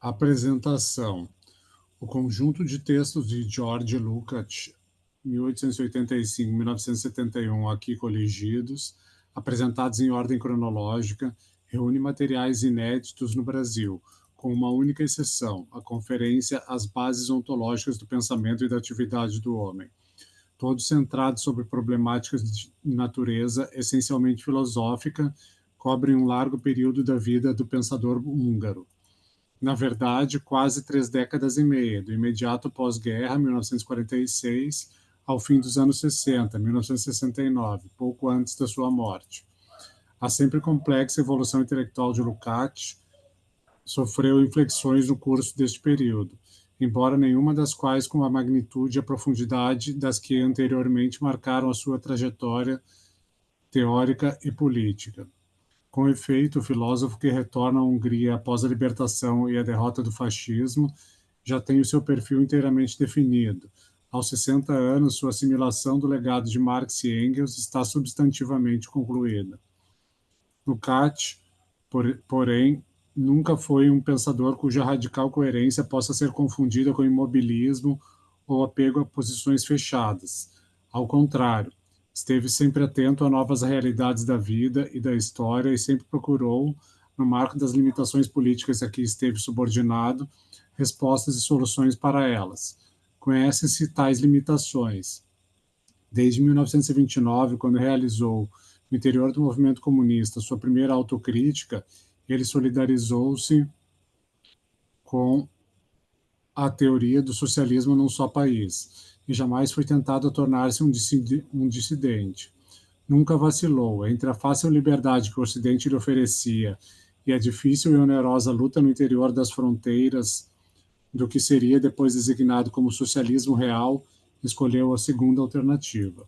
Apresentação. O conjunto de textos de George Lukács, 1885-1971, aqui coligidos, apresentados em ordem cronológica, reúne materiais inéditos no Brasil, com uma única exceção, a Conferência As Bases Ontológicas do Pensamento e da Atividade do Homem, todos centrados sobre problemáticas de natureza essencialmente filosófica, cobrem um largo período da vida do pensador húngaro. Na verdade, quase 3 décadas e meia, do imediato pós-guerra, 1946, ao fim dos anos 60, 1969, pouco antes da sua morte. A sempre complexa evolução intelectual de Lukács sofreu inflexões no curso deste período, embora nenhuma das quais com a magnitude e a profundidade das que anteriormente marcaram a sua trajetória teórica e política. Com efeito, o filósofo que retorna à Hungria após a libertação e a derrota do fascismo já tem o seu perfil inteiramente definido. Aos 60 anos, sua assimilação do legado de Marx e Engels está substantivamente concluída. Lukács, porém, nunca foi um pensador cuja radical coerência possa ser confundida com imobilismo ou apego a posições fechadas. Ao contrário, esteve sempre atento a novas realidades da vida e da história e sempre procurou, no marco das limitações políticas a que esteve subordinado, respostas e soluções para elas. Conhecem-se tais limitações. Desde 1929, quando realizou, no interior do movimento comunista, sua primeira autocrítica, ele solidarizou-se com a teoria do socialismo num só país, e jamais foi tentado a tornar-se um dissidente. Nunca vacilou entre a fácil liberdade que o Ocidente lhe oferecia e a difícil e onerosa luta no interior das fronteiras do que seria depois designado como socialismo real, escolheu a segunda alternativa.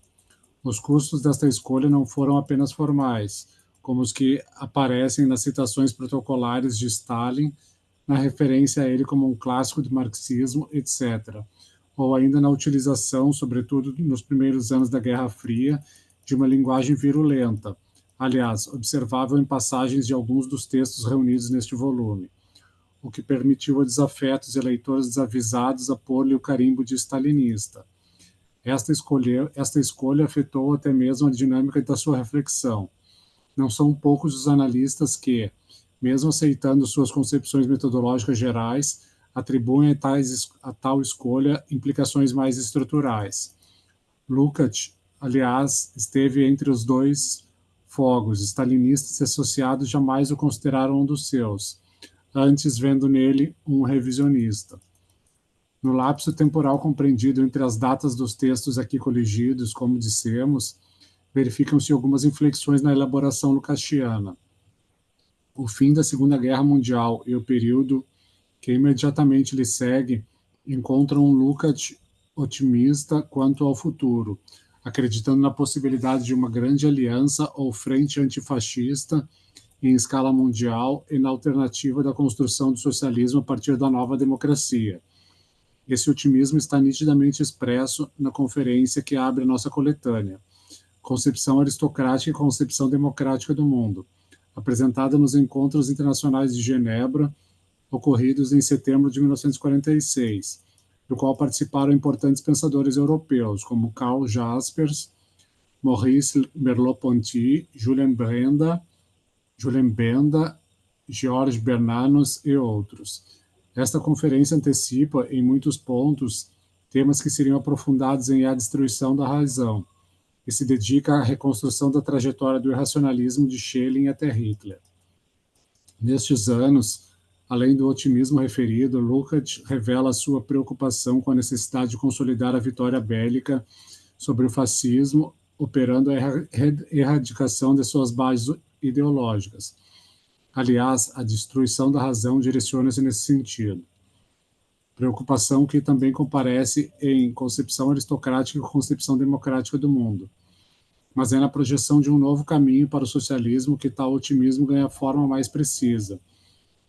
Os custos desta escolha não foram apenas formais, como os que aparecem nas citações protocolares de Stalin, na referência a ele como um clássico do marxismo, etc., ou ainda na utilização, sobretudo nos primeiros anos da Guerra Fria, de uma linguagem virulenta, aliás, observável em passagens de alguns dos textos reunidos neste volume, o que permitiu a desafetos e leitores desavisados a pôr-lhe o carimbo de stalinista. Esta escolha afetou até mesmo a dinâmica da sua reflexão. Não são poucos os analistas que, mesmo aceitando suas concepções metodológicas gerais, atribuem a tal escolha implicações mais estruturais. Lukács, aliás, esteve entre os dois fogos. Stalinistas e associados jamais o consideraram um dos seus, antes vendo nele um revisionista. No lapso temporal compreendido entre as datas dos textos aqui coligidos, como dissemos, verificam-se algumas inflexões na elaboração lukáciana. O fim da Segunda Guerra Mundial e o período que imediatamente lhe segue encontram um Lukács otimista quanto ao futuro, acreditando na possibilidade de uma grande aliança ou frente antifascista em escala mundial e na alternativa da construção do socialismo a partir da nova democracia. Esse otimismo está nitidamente expresso na conferência que abre nossa coletânea, Concepção Aristocrática e Concepção Democrática do Mundo, apresentada nos Encontros Internacionais de Genebra, ocorridos em setembro de 1946, do qual participaram importantes pensadores europeus, como Karl Jaspers, Maurice Merleau-Ponty, Julien Benda, Georges Bernanos e outros. Esta conferência antecipa, em muitos pontos, temas que seriam aprofundados em A Destruição da Razão, e se dedica à reconstrução da trajetória do irracionalismo de Schelling até Hitler. Nestes anos, além do otimismo referido, Lukács revela a sua preocupação com a necessidade de consolidar a vitória bélica sobre o fascismo, operando a erradicação de suas bases ideológicas. Aliás, a destruição da razão direciona-se nesse sentido. Preocupação que também comparece em Concepção Aristocrática e Concepção Democrática do Mundo. Mas é na projeção de um novo caminho para o socialismo que tal otimismo ganha forma mais precisa,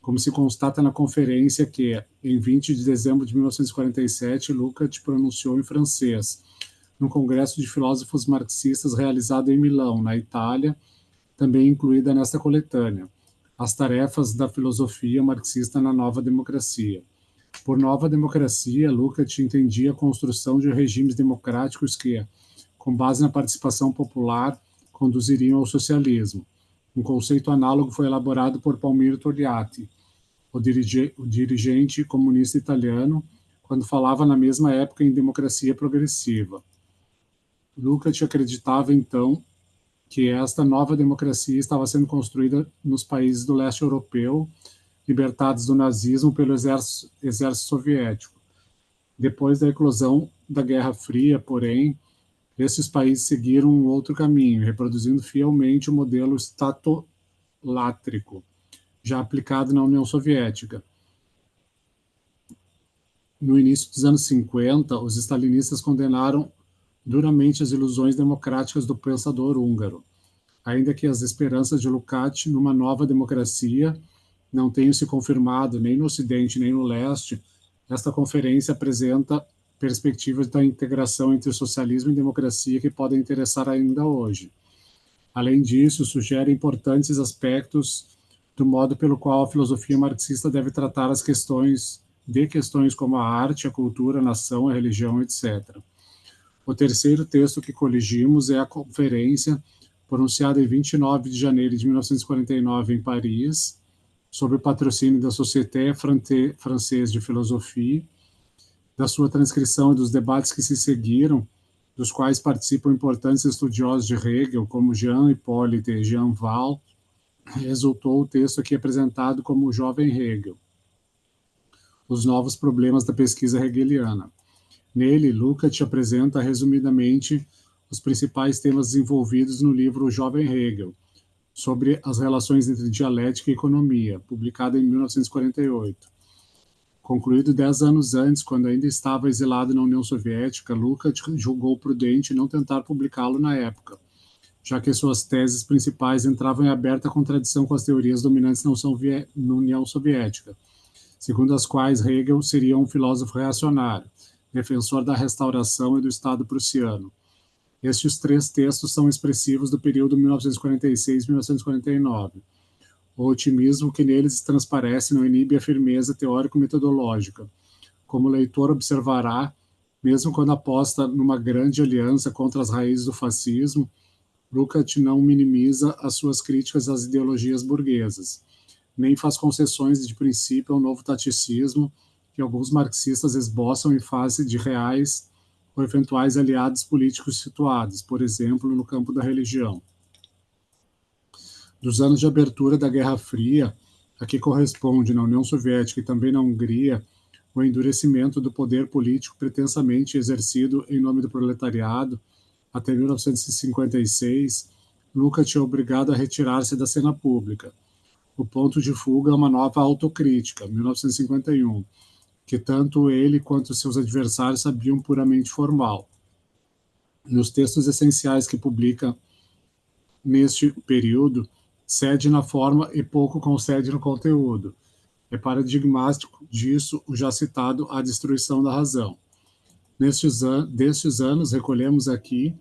como se constata na conferência que, em 20 de dezembro de 1947, Lukács pronunciou em francês, no Congresso de Filósofos Marxistas realizado em Milão, na Itália, também incluída nesta coletânea, as tarefas da filosofia marxista na nova democracia. Por nova democracia, Lukács entendia a construção de regimes democráticos que, com base na participação popular, conduziriam ao socialismo. Um conceito análogo foi elaborado por Palmiro Togliatti, o dirigente comunista italiano, quando falava na mesma época em democracia progressiva. Lukács acreditava, então, que esta nova democracia estava sendo construída nos países do leste europeu, libertados do nazismo pelo exército soviético. Depois da eclosão da Guerra Fria, porém, esses países seguiram um outro caminho, reproduzindo fielmente o modelo estatolátrico, já aplicado na União Soviética. No início dos anos 50, os stalinistas condenaram duramente as ilusões democráticas do pensador húngaro, ainda que as esperanças de Lukács numa nova democracia não tenham se confirmado nem no Ocidente nem no Leste. Esta conferência apresenta perspectivas da integração entre socialismo e democracia que podem interessar ainda hoje. Além disso, sugere importantes aspectos do modo pelo qual a filosofia marxista deve tratar as questões como a arte, a cultura, a nação, a religião, etc. O terceiro texto que coligimos é a conferência pronunciada em 29 de janeiro de 1949 em Paris, sob o patrocínio da Société Française de Philosophie, da sua transcrição e dos debates que se seguiram, dos quais participam importantes estudiosos de Hegel, como Jean Hippolyte e Jean Wahl, resultou o texto aqui apresentado como o Jovem Hegel, os novos problemas da pesquisa hegeliana. Nele, Lukács apresenta resumidamente os principais temas desenvolvidos no livro O Jovem Hegel, sobre as relações entre dialética e economia, publicado em 1948. Concluído 10 anos antes, quando ainda estava exilado na União Soviética, Lukács julgou prudente não tentar publicá-lo na época, já que suas teses principais entravam em aberta contradição com as teorias dominantes na União Soviética, segundo as quais Hegel seria um filósofo reacionário, defensor da restauração e do Estado prussiano. Estes três textos são expressivos do período 1946-1949. O otimismo que neles transparece não inibe a firmeza teórico-metodológica. Como o leitor observará, mesmo quando aposta numa grande aliança contra as raízes do fascismo, Lukács não minimiza as suas críticas às ideologias burguesas, nem faz concessões de princípio ao novo taticismo que alguns marxistas esboçam em face de reais ou eventuais aliados políticos situados, por exemplo, no campo da religião. Dos anos de abertura da Guerra Fria, a que corresponde na União Soviética e também na Hungria, o endurecimento do poder político pretensamente exercido em nome do proletariado, até 1956, Lukács é obrigado a retirar-se da cena pública. O ponto de fuga é uma nova autocrítica, 1951, que tanto ele quanto seus adversários sabiam puramente formal. Nos textos essenciais que publica neste período, cede na forma e pouco concede no conteúdo. É paradigmático disso o já citado A Destruição da Razão. Destes anos, recolhemos aqui,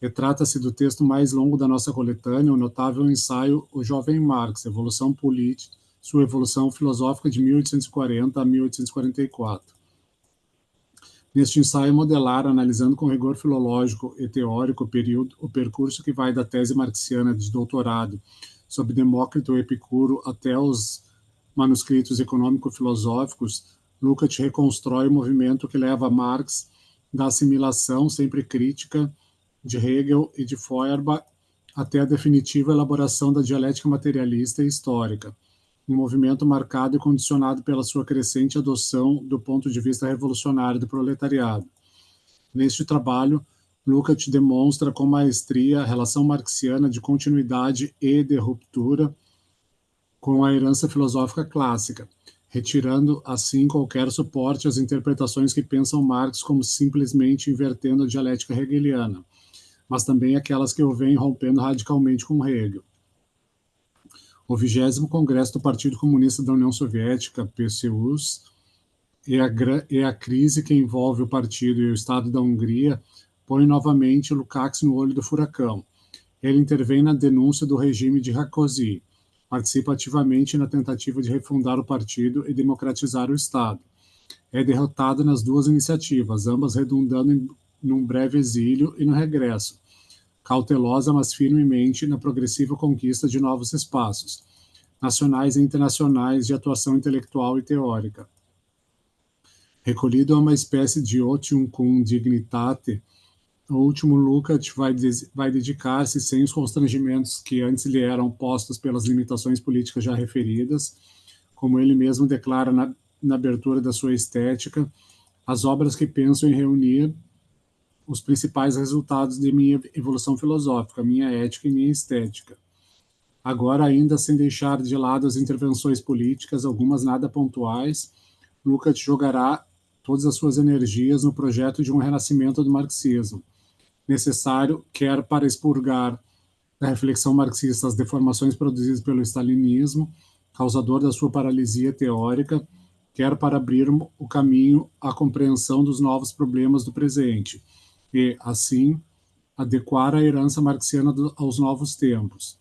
e trata-se do texto mais longo da nossa coletânea, o notável ensaio O Jovem Marx, Evolução Política, sua evolução filosófica de 1840 a 1844. Neste ensaio modelar, analisando com rigor filológico e teórico o percurso que vai da tese marxiana de doutorado sobre Demócrito e Epicuro até os manuscritos econômico-filosóficos, Lukács reconstrói o movimento que leva Marx da assimilação sempre crítica de Hegel e de Feuerbach até a definitiva elaboração da dialética materialista e histórica, um movimento marcado e condicionado pela sua crescente adoção do ponto de vista revolucionário do proletariado. Neste trabalho, Lukács demonstra com maestria a relação marxiana de continuidade e de ruptura com a herança filosófica clássica, retirando assim qualquer suporte às interpretações que pensam Marx como simplesmente invertendo a dialética hegeliana, mas também aquelas que o veem rompendo radicalmente com Hegel. O 20º Congresso do Partido Comunista da União Soviética, PCUS, e a crise que envolve o partido e o Estado da Hungria põe novamente Lukács no olho do furacão. Ele intervém na denúncia do regime de Rákosi, Participa ativamente na tentativa de refundar o partido e democratizar o Estado. É derrotado nas duas iniciativas, ambas redundando num breve exílio e no regresso, cautelosa, mas firmemente na progressiva conquista de novos espaços, nacionais e internacionais de atuação intelectual e teórica. Recolhido a uma espécie de otium cum dignitate, o último Lukács vai dedicar-se, sem os constrangimentos que antes lhe eram postos pelas limitações políticas já referidas, como ele mesmo declara na abertura da sua estética, às obras que pensam em reunir os principais resultados de minha evolução filosófica, minha ética e minha estética. Agora, ainda sem deixar de lado as intervenções políticas, algumas nada pontuais, Lukács jogará todas as suas energias no projeto de um renascimento do marxismo, necessário quer para expurgar da reflexão marxista as deformações produzidas pelo stalinismo, causador da sua paralisia teórica, quer para abrir o caminho à compreensão dos novos problemas do presente e, assim, adequar a herança marxiana aos novos tempos.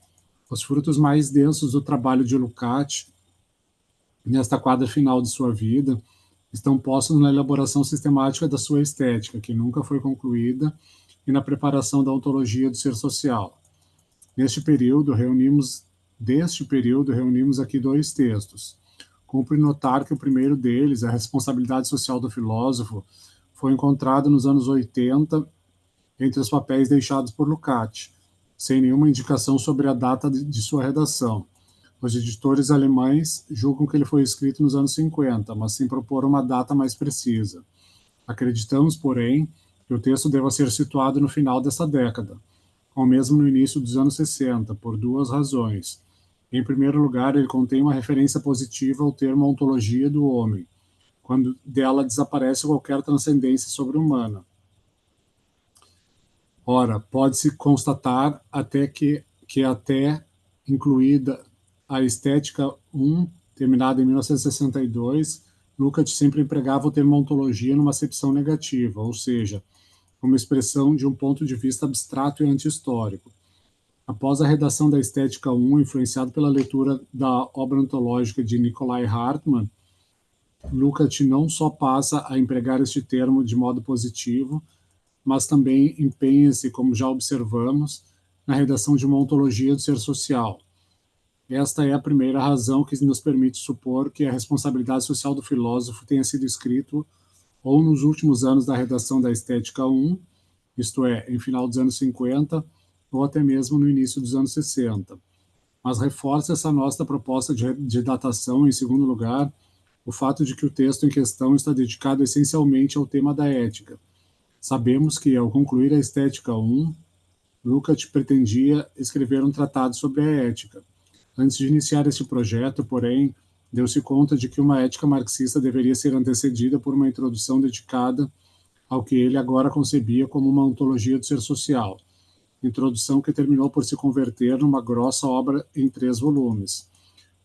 Os frutos mais densos do trabalho de Lukács, nesta quadra final de sua vida, estão postos na elaboração sistemática da sua estética, que nunca foi concluída, e na preparação da ontologia do ser social. Deste período, reunimos aqui dois textos. Cumpre notar que o primeiro deles, A Responsabilidade Social do Filósofo, foi encontrado nos anos 80 entre os papéis deixados por Lukács, sem nenhuma indicação sobre a data de sua redação. Os editores alemães julgam que ele foi escrito nos anos 50, mas sem propor uma data mais precisa. Acreditamos, porém, que o texto deva ser situado no final dessa década, ou mesmo no início dos anos 60, por duas razões. Em primeiro lugar, ele contém uma referência positiva ao termo ontologia do homem, quando dela desaparece qualquer transcendência sobre-humana. Ora, pode-se constatar que até incluída a Estética 1, terminada em 1962, Lukács sempre empregava o termo ontologia numa acepção negativa, ou seja, como expressão de um ponto de vista abstrato e anti-histórico. Após a redação da Estética 1, influenciado pela leitura da obra ontológica de Nikolai Hartmann, Lukács não só passa a empregar este termo de modo positivo, mas também empenha-se, como já observamos, na redação de uma ontologia do ser social. Esta é a primeira razão que nos permite supor que a responsabilidade social do filósofo tenha sido escrito ou nos últimos anos da redação da Estética 1, isto é, em final dos anos 50, ou até mesmo no início dos anos 60. Mas reforça essa nossa proposta de datação, em segundo lugar, o fato de que o texto em questão está dedicado essencialmente ao tema da ética. Sabemos que, ao concluir a Estética 1, Lukács pretendia escrever um tratado sobre a ética. Antes de iniciar este projeto, porém, deu-se conta de que uma ética marxista deveria ser antecedida por uma introdução dedicada ao que ele agora concebia como uma ontologia do ser social, introdução que terminou por se converter numa grossa obra em 3 volumes.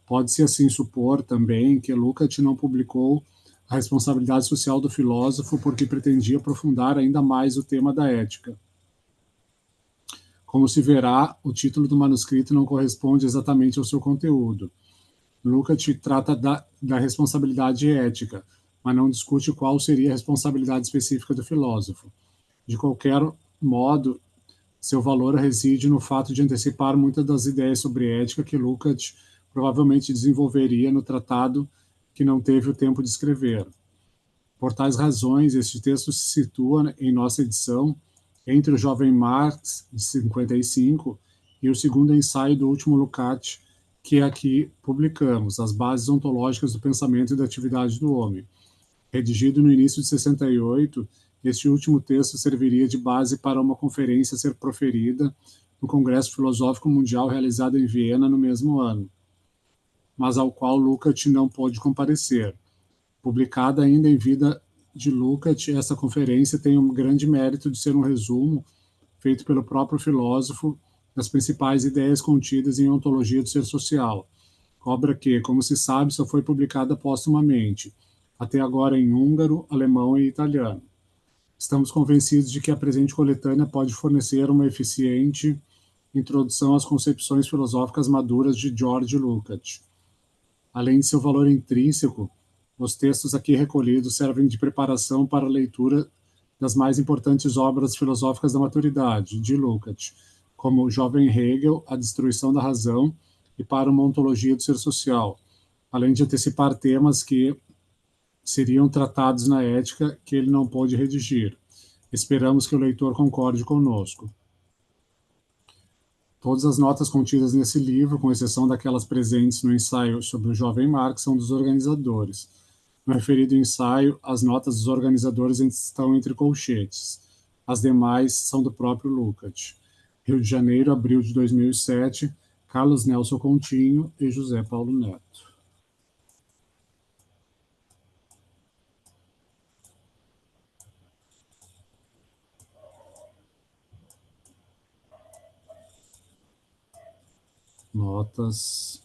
Pode-se assim supor também que Lukács não publicou A Responsabilidade Social do Filósofo porque pretendia aprofundar ainda mais o tema da ética. Como se verá, o título do manuscrito não corresponde exatamente ao seu conteúdo. Lukács trata da responsabilidade ética, mas não discute qual seria a responsabilidade específica do filósofo. De qualquer modo, seu valor reside no fato de antecipar muitas das ideias sobre ética que Lukács provavelmente desenvolveria no tratado que não teve o tempo de escrever. Por tais razões, este texto se situa, em nossa edição, entre o Jovem Marx, de 55, e o segundo ensaio do último Lukács, que aqui publicamos, As Bases Ontológicas do Pensamento e da Atividade do Homem. Redigido no início de 68, este último texto serviria de base para uma conferência a ser proferida no Congresso Filosófico Mundial realizado em Viena no mesmo ano, mas ao qual Lukács não pôde comparecer. Publicada ainda em vida de Lukács, essa conferência tem um grande mérito de ser um resumo, feito pelo próprio filósofo, das principais ideias contidas em Ontologia do Ser Social, obra que, como se sabe, só foi publicada póstumamente, até agora em húngaro, alemão e italiano. Estamos convencidos de que a presente coletânea pode fornecer uma eficiente Introdução às Concepções Filosóficas Maduras de George Lukács. Além de seu valor intrínseco, os textos aqui recolhidos servem de preparação para a leitura das mais importantes obras filosóficas da maturidade, de Lukács, como o Jovem Hegel, A Destruição da Razão e para uma Ontologia do Ser Social, além de antecipar temas que seriam tratados na ética que ele não pôde redigir. Esperamos que o leitor concorde conosco. Todas as notas contidas nesse livro, com exceção daquelas presentes no ensaio sobre o jovem Marx, são dos organizadores. No referido ensaio, as notas dos organizadores estão entre colchetes. As demais são do próprio Lukács. Rio de Janeiro, abril de 2007, Carlos Nelson Coutinho e José Paulo Neto. Notas